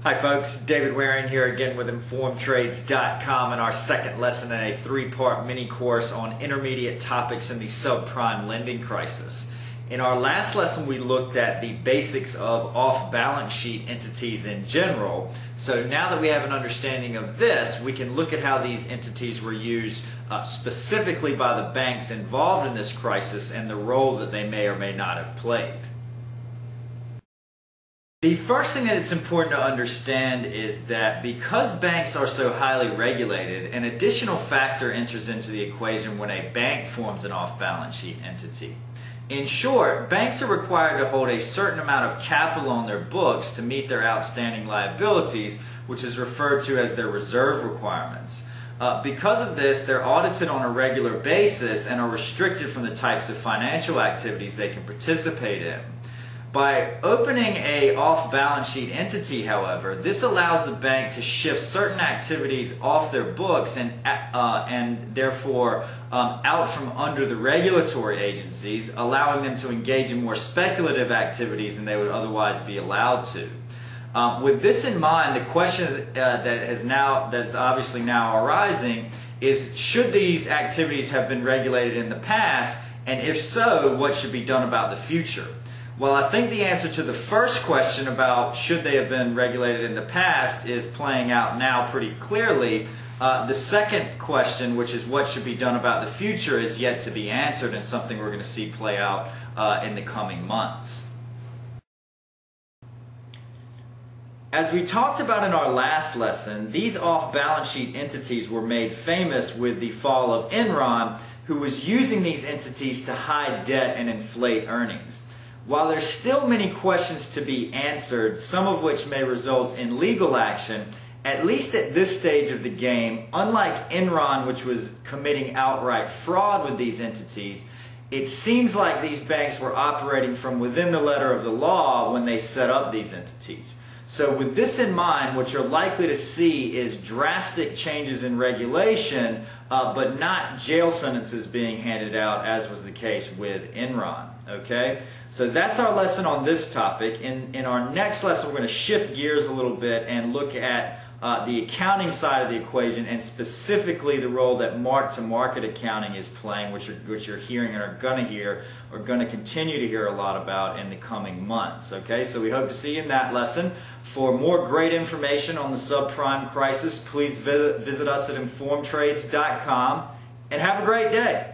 Hi folks, David Waring here again with InformedTrades.com and our second lesson in a three-part mini course on intermediate topics in the subprime lending crisis. In our last lesson we looked at the basics of off-balance sheet entities in general. So now that we have an understanding of this, we can look at how these entities were used specifically by the banks involved in this crisis and the role that they may or may not have played. The first thing that it's important to understand is that because banks are so highly regulated, an additional factor enters into the equation when a bank forms an off-balance sheet entity. In short, banks are required to hold a certain amount of capital on their books to meet their outstanding liabilities, which is referred to as their reserve requirements. Because of this, they're audited on a regular basis and are restricted from the types of financial activities they can participate in. By opening an off-balance sheet entity, however, this allows the bank to shift certain activities off their books and therefore out from under the regulatory agencies, allowing them to engage in more speculative activities than they would otherwise be allowed to. With this in mind, the question that is obviously now arising is, should these activities have been regulated in the past, and if so, what should be done about the future? Well, I think the answer to the first question about should they have been regulated in the past is playing out now pretty clearly. The second question, which is what should be done about the future, is yet to be answered and something we're going to see play out in the coming months. As we talked about in our last lesson, these off-balance sheet entities were made famous with the fall of Enron, who was using these entities to hide debt and inflate earnings. While there's still many questions to be answered, some of which may result in legal action, at least at this stage of the game, unlike Enron, which was committing outright fraud with these entities, it seems like these banks were operating from within the letter of the law when they set up these entities. So with this in mind, what you're likely to see is drastic changes in regulation, but not jail sentences being handed out, as was the case with Enron. Okay? So that's our lesson on this topic. In our next lesson, we're going to shift gears a little bit and look at the accounting side of the equation, and specifically the role that mark-to-market accounting is playing, which you're hearing and are going to continue to hear a lot about in the coming months. Okay, so we hope to see you in that lesson. For more great information on the subprime crisis, please visit us at InformedTrades.com, and have a great day.